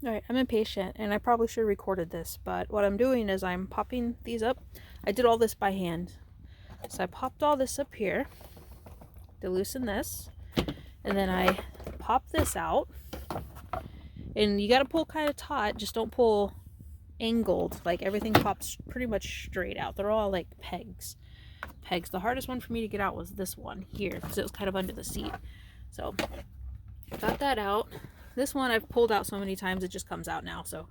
Alright, I'm impatient, and I probably should have recorded this, but what I'm doing is I'm popping these up. I did all this by hand. So I popped all this up here to loosen this, and then I pop this out. And you gotta pull kind of taut, just don't pull angled. Like, everything pops pretty much straight out. They're all like pegs. The hardest one for me to get out was this one here, because it was kind of under the seat. So, got that out. This one I've pulled out so many times it just comes out now. So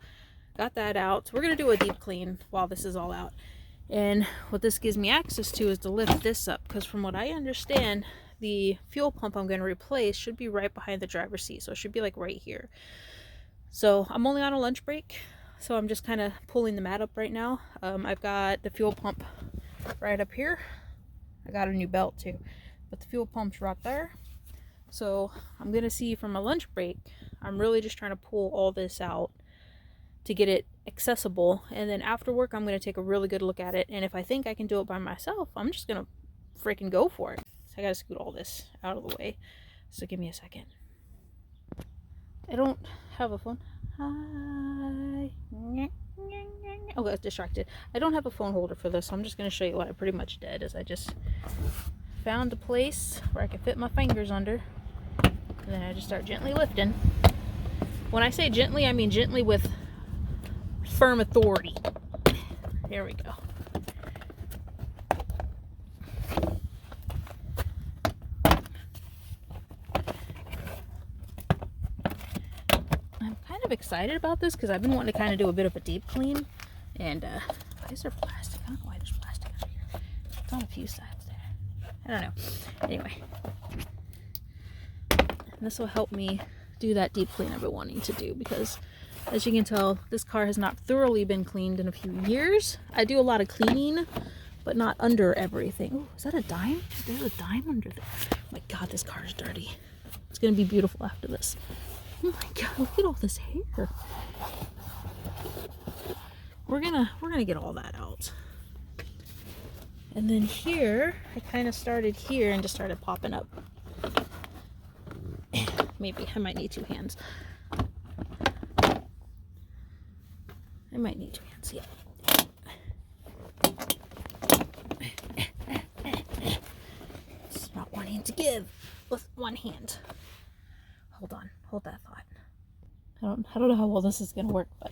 got that out. So we're going to do a deep clean while this is all out. And what this gives me access to is to lift this up, because from what I understand, the fuel pump I'm going to replace should be right behind the driver's seat. So it should be like right here. So I'm only on a lunch break, so I'm just kind of pulling the mat up right now. I've got the fuel pump right up here. I got a new belt too, but the fuel pump's right there. So I'm going to see from a lunch break. I'm really just trying to pull all this out to get it accessible. And then after work, I'm going to take a really good look at it. And if I think I can do it by myself, I'm just going to freaking go for it. So I got to scoot all this out of the way. So give me a second. I don't have a phone. Hi. Oh, I got distracted. I don't have a phone holder for this, so I'm just going to show you what I pretty much did. Is I just found a place where I can fit my fingers under. And then I just start gently lifting. When I say gently, I mean gently with firm authority. There we go. I'm kind of excited about this because I've been wanting to kind of do a bit of a deep clean. And why is there plastic? I don't know why there's plastic over here. It's on a few sides there. I don't know. Anyway. This will help me do that deep clean I've been wanting to do, because as you can tell, this car has not thoroughly been cleaned in a few years. I do a lot of cleaning, but not under everything. Oh, is that a dime? There's a dime under there. Oh my god, this car is dirty. It's gonna be beautiful after this. Oh my god, look at all this hair. We're gonna get all that out. And then here, I kind of started here and just started popping up. Maybe I might need two hands. I might need two hands, yeah. It's not wanting to give with one hand. Hold on, hold that thought. I don't know how well this is gonna work, but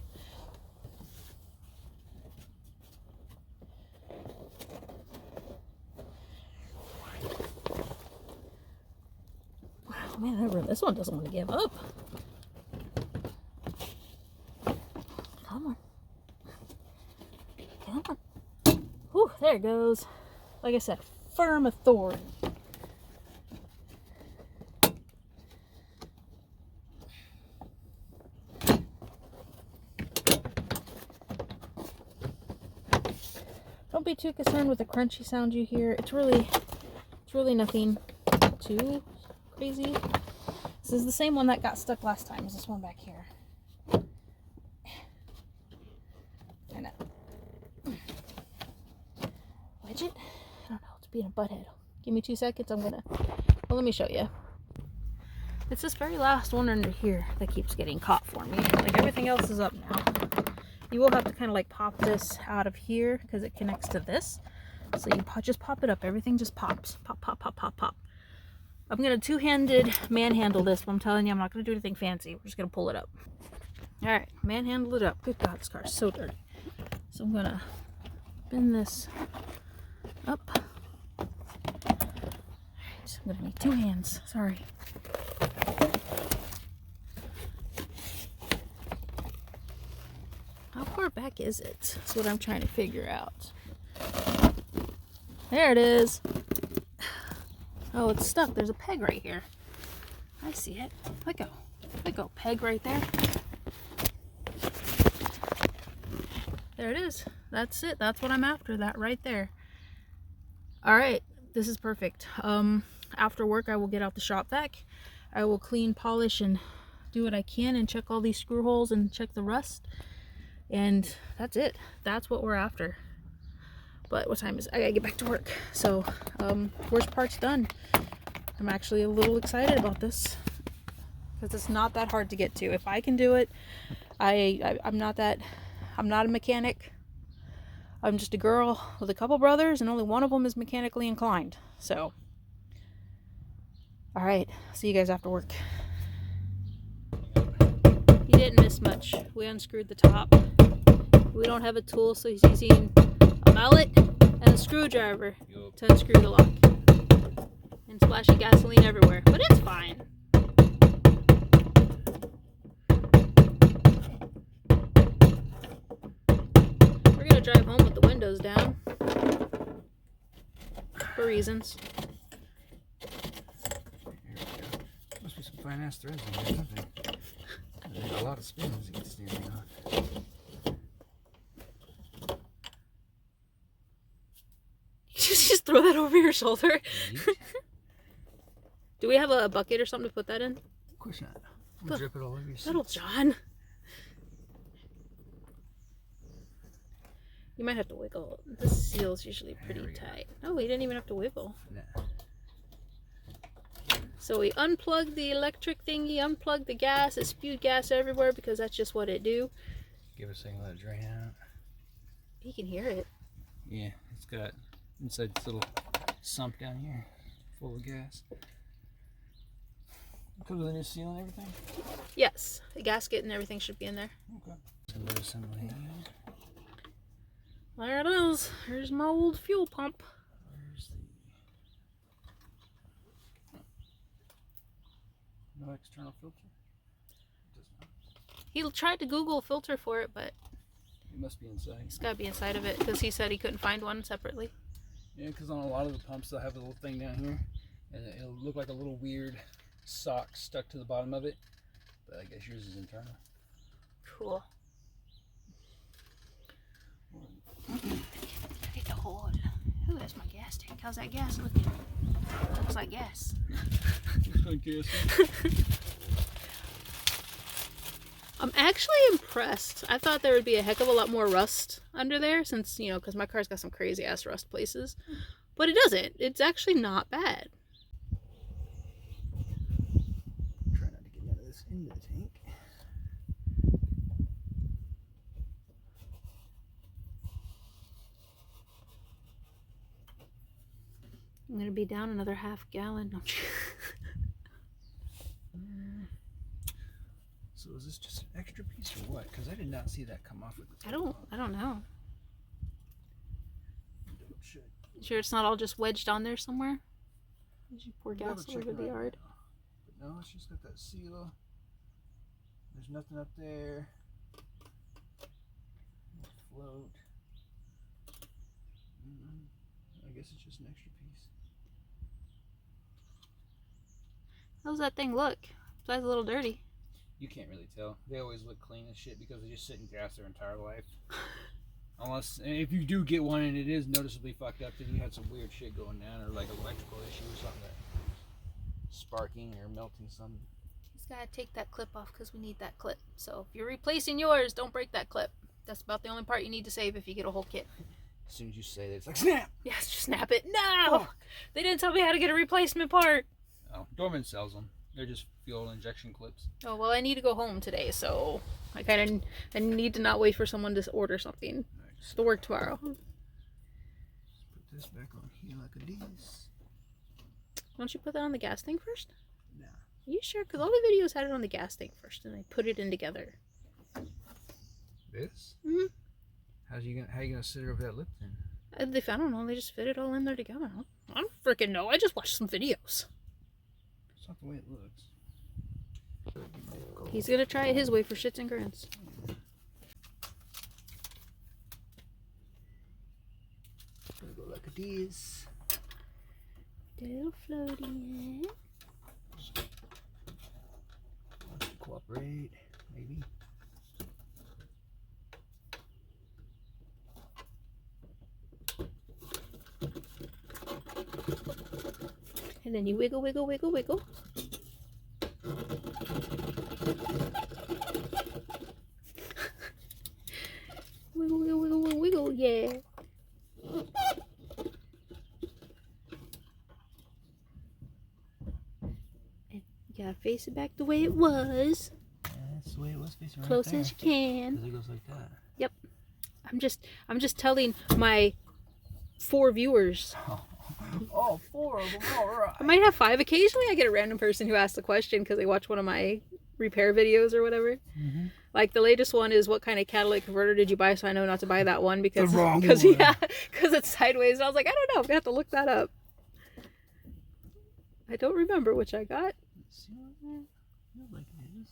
wow, man, this one doesn't want to give up. Come on. Come on. Whew, there it goes. Like I said, firm authority. Don't be too concerned with the crunchy sound you hear. It's really nothing too crazy. This is the same one that got stuck last time as this one back here. Kind of wedge it. I don't know. It's being a butthead. Give me 2 seconds. I'm gonna. Well, let me show you. It's this very last one under here that keeps getting caught for me. Like, everything else is up now. You will have to kind of like pop this out of here because it connects to this. So you just pop it up. Everything just pops. Pop, pop, pop, pop, pop. I'm going to two-handed manhandle this, but I'm telling you, I'm not going to do anything fancy. We're just going to pull it up. Alright, manhandle it up. Good God, this car is so dirty. So I'm going to bend this up. Alright, I'm going to need two hands. Sorry. How far back is it? That's what I'm trying to figure out. There it is. Oh, it's stuck. There's a peg right here. I see it. Let go. Peg right there. There it is. That's it. That's what I'm after. That right there. All right. This is perfect. After work, I will get out the shop vac. I will clean, polish, and do what I can and check all these screw holes and check the rust. And that's it. That's what we're after. But what time is it? I gotta get back to work. So, worst part's done. I'm actually a little excited about this because it's not that hard to get to. If I can do it, I'm not a mechanic. I'm just a girl with a couple brothers, and only one of them is mechanically inclined. So, all right, see you guys after work. He didn't miss much. We unscrewed the top. We don't have a tool, so he's using a mallet and a screwdriver to unscrew the lock. And splashy gasoline everywhere, but it's fine. We're gonna drive home with the windows down for reasons. Must be some fine ass threads in there or something. There's a lot of spins to get this damn thing on. Just throw that over your shoulder. Do we have a bucket or something to put that in? Of course not. I'm gonna drip it all over your seat. Little John. You might have to wiggle. The seal's usually pretty tight. Oh, we didn't even have to wiggle. Nah. So we unplugged the electric thingy, unplugged the gas. It spewed gas everywhere because that's just what it do. Give it a second, let it drain out. You can hear it. Yeah, it's got inside this little sump down here full of gas. Because of the new seal and everything? Yes, the gasket and everything should be in there. Okay. Some assembly. There it is. Here's my old fuel pump. Where's the... No external filter? It does not. He tried to Google a filter for it, but It must be inside. it's got to be inside of it because he said he couldn't find one separately. Yeah, because on a lot of the pumps they'll have a little thing down here, and it'll look like a little weird sock stuck to the bottom of it. But I guess yours is internal. Cool. I need to hold. Ooh, that's my gas tank. How's that gas looking? Looks like gas. I'm actually impressed. I thought there would be a heck of a lot more rust under there since, you know, because my car's got some crazy ass rust places. But it doesn't. It's actually not bad. Try not to get none of this into the tank. I'm going to be down another half gallon. No. So is this just an extra piece or what? Because I did not see that come off with the I don't know. Should. Sure it's not all just wedged on there somewhere? Did you pour gas all over the yard? But no, it's just got that seal. There's nothing up there. Float. I guess it's just an extra piece. How's that thing look? Besides a little dirty. You can't really tell. They always look clean as shit because they just sit in gas their entire life. Unless, if you do get one and it is noticeably fucked up, then you had some weird shit going down, or like an electrical issue or something, like sparking or melting something. Just gotta take that clip off because we need that clip. So if you're replacing yours, don't break that clip. That's about the only part you need to save if you get a whole kit. As soon as you say that, it's like, snap! Yes, just snap it. No! They didn't tell me how to get a replacement part. Oh, Dorman sells them. They're just fuel injection clips. Oh, well, I need to go home today, so I need to not wait for someone to order something. Just to work tomorrow. Put this back on here like a this. Don't you put that on the gas tank first? Nah. Are you sure? Because all the videos had it on the gas tank first, and they put it in together. This? Mm-hmm. How you gonna sit over that lip then? I don't know. They just fit it all in there together. I don't freaking know. I just watched some videos. It's not the way it looks. He's gonna try it his way for shits and grins. Gonna go like a this. Little floaty. Cooperate, maybe. And then you wiggle, wiggle, wiggle, wiggle. Wiggle, wiggle, wiggle, wiggle, wiggle, yeah. And you gotta face it back the way it was. That's the way it was it's facing right Close there. as you can. Because it goes like that. Yep. I'm just telling my 4 viewers. Oh, 4 of them, all right. I might have 5. Occasionally I get a random person who asks a question because they watch one of my repair videos or whatever. Mm-hmm. Like the latest one is, what kind of catalytic converter did you buy? So I know not to buy that one because The wrong because one. yeah, because it's sideways. And I was like, I don't know. I'm gonna have to look that up. I don't remember which I got. See what there? Feels like it is.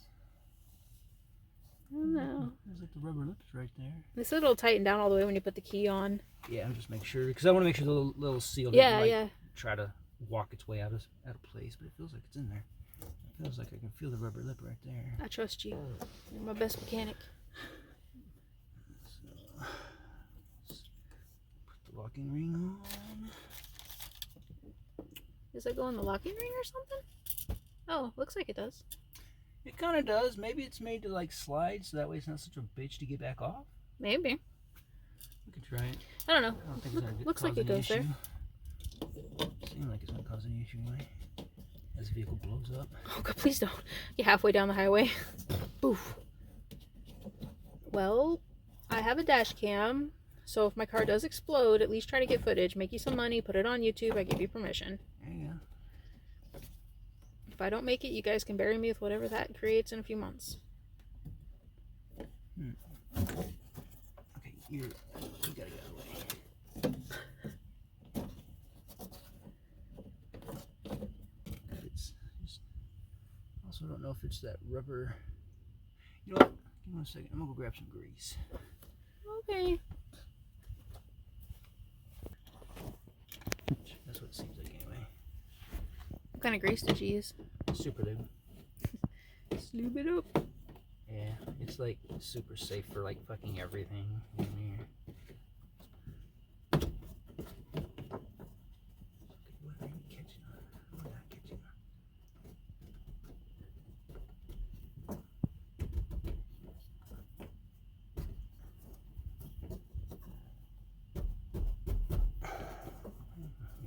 I don't know. There's like the rubber lips right there. They said it'll tighten down all the way when you put the key on. Yeah, I'm just making sure, because I want to make sure the little seal Yeah, doesn't, like, yeah. try to walk its way out of place, but it feels like it's in there. It feels like I can feel the rubber lip right there. I trust you. You're my best mechanic. So, put the locking ring on. Does it go on the locking ring or something? Oh, looks like it does. It kind of does. Maybe it's made to like slide, so that way it's not such a bitch to get back off. Maybe. We could try it. I don't know. I don't think it's gonna Looks cause like it any goes there. issue. Seems like it's gonna cause any issue anyway. As the vehicle blows up. Oh God, please don't. You're halfway down the highway. Boof. Well, I have a dash cam, so if my car does explode, at least try to get footage. Make you some money, put it on YouTube. I give you permission. There you go. If I don't make it, you guys can bury me with whatever that creates in a few months. Okay, you gotta get out of the way. It's just, also don't know if it's that rubber. You know what? Give me 1 second. I'm gonna go grab some grease. Okay. That's what it seems like anyway. What kind of grease did you use? Super lube. Just lube it up. Yeah, it's like super safe for like fucking everything in here. What are you catching on? We're not catching on.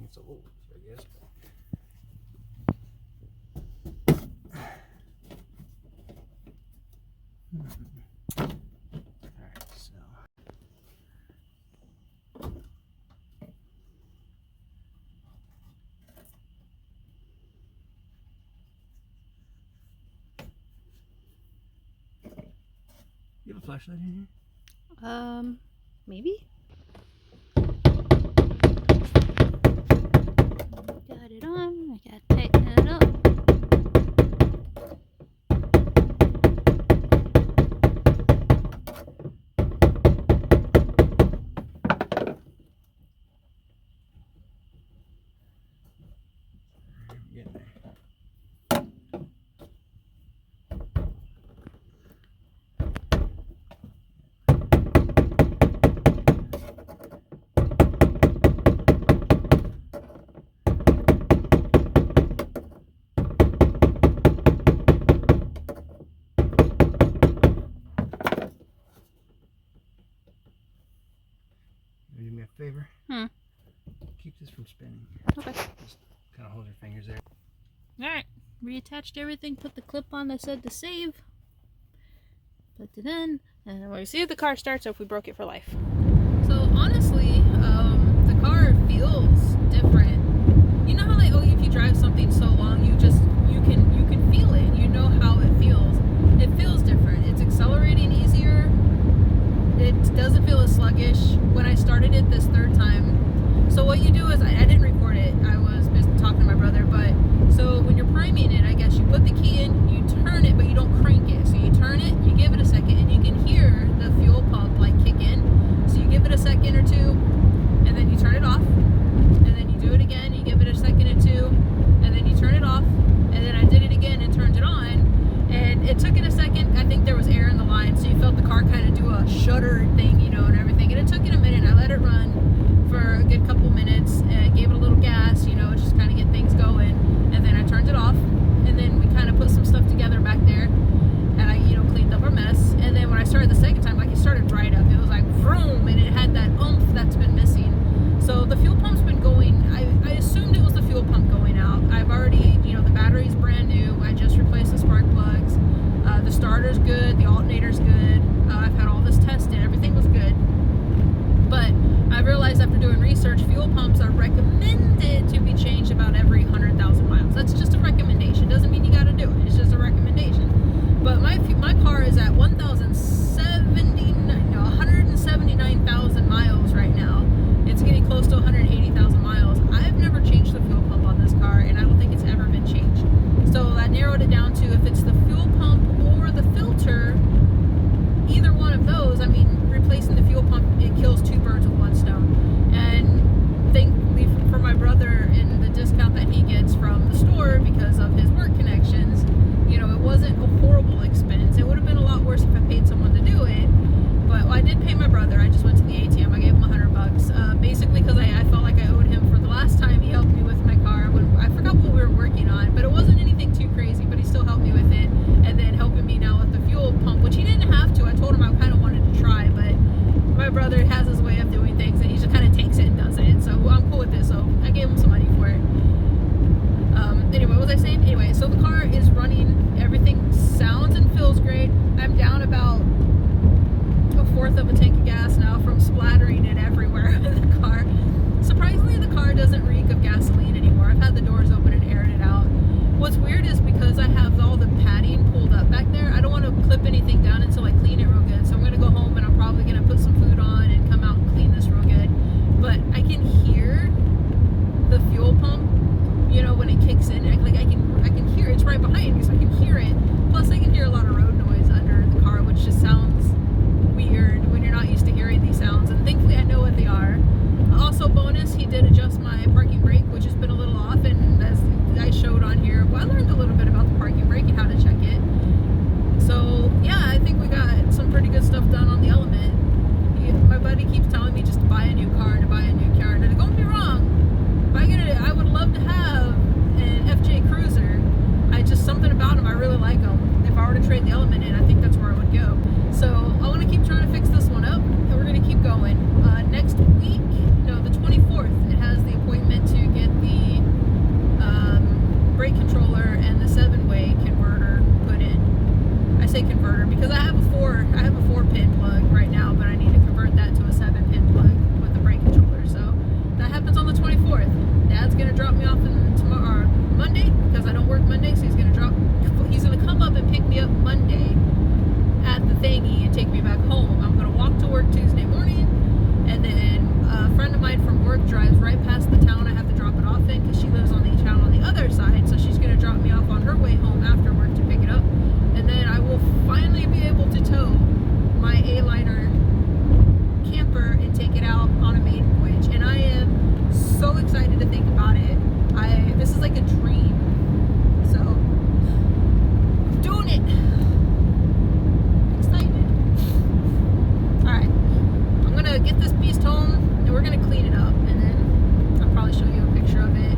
It's a little, I guess. Alright, so you have a flashlight in here? Maybe? Got it on. I gotta tighten it up. Getting there. You do me a favor? Keep this from spinning. Okay. Just kind of hold your fingers there. Alright. Reattached everything. Put the clip on that said to save. Put it in. And we'll see if the car starts or if we broke it for life. So honestly, the car feels different. You know how like, oh, if you drive something so long, you can feel it. You know how it feels. It feels different. It's accelerating easier. It doesn't feel as sluggish. When I started it this 3rd time, so what you do is, I didn't record it. I was just talking to my brother, but so when you're priming it, I guess you put the key in, you turn it, but you don't crank it. So you turn it, you give it a second, and you can hear the fuel pump like kick in. So you give it a second or two, and then you turn it off, and then you do it again, you give it a second or two, and then you turn it off, and then I did it again and turned it on, and it took it a second. I think there was air in the line, so you felt the car kind of do a shudder thing, you know, and everything, and it took it a minute. I let it run for a good couple minutes, and gave it a little gas, you know, just kind of get things going, and then I turned it off, and then we kind of put some stuff together back there, and I, you know, cleaned up our mess, and then when I started the second time, like, it started right up. It was like vroom, and it had that oomph that's been missing. So the fuel pump's been going. I assumed it was the fuel pump going out. I've already, you know, the battery's brand new. I just replaced the spark plugs. The starter's good. The alternator because I mean, replacing the fuel pump, it kills two birds with one stone. And thankfully for my brother and the discount that he gets from the store because of his work connections, you know, it wasn't a horrible expense. It would have been a lot worse if I paid someone to do it. But I did pay my brother. I just went to the ATM. I gave him $100, basically because I felt like I owed him for the last time he helped me with my car. I forgot what we were working on, but it wasn't anything too crazy. But he still helped me with it, and then helping me now with the fuel pump, which he didn't have to. I told him I kind of wanted to try, but my brother has his way of doing things, and he just kind of takes it and does it. So I'm cool with this. So I gave him some money for it. Anyway, what was I saying? Anyway, so the car is running. Everything sounds and feels great. I'm down about a fourth of a tank of gas now from splattering it everywhere in the car. Surprisingly, the car doesn't reek of gasoline anymore. I've had the doors open and aired it out. What's weird is because I have all the padding pulled up back there, I don't want to clip anything down until I clean it real good. So I'm going to go home and I'm probably going to put some food on and come out and clean this real good. But I can hear the fuel pump, you know, when it kicks in. I can hear it. It's right behind me, so I can hear it. Plus I can hear a lot of road noise under the car, which just sounds weird when you're not used to hearing these sounds, and thankfully I know what they are. Also, bonus, he did adjust my parking brake, which has been a little off, and as I showed on here, well, I learned a little bit about the parking brake and how to check it. So yeah, I think we got some pretty good stuff done on the Element. My buddy keeps telling me just to buy a new car and to buy a new car, and don't be wrong, I would love to have an FJ Cruiser. Something about them, I really like them. If I were to trade the Element in, I think that's where I would go. So I want to keep trying to fix this one up, and we're going to keep going. Next week, no, the 24th, it has the appointment to get the brake controller and the 7-way converter put in. I say converter because I have a 4-pin plug right now, but I need to convert that to a 7-pin plug with the brake controller. So that happens on the 24th. Dad's going to drop me off tomorrow, Monday, because I don't work Monday, so he's going to come up and pick me up Monday at the thingy and take me back home. I'm going to walk to work Tuesday morning, and then a friend of mine from work drives right past the town I have to drop it off in, because she lives on the town on the other side, so she's going to drop me off on her way home after work to pick it up, and then I will finally be able to tow my A-Liner camper and take it out on a maiden voyage, and I am so excited to think about it. This is like a dream, so I'm doing it. Excited. Alright, I'm gonna get this beast home and we're gonna clean it up, and then I'll probably show you a picture of it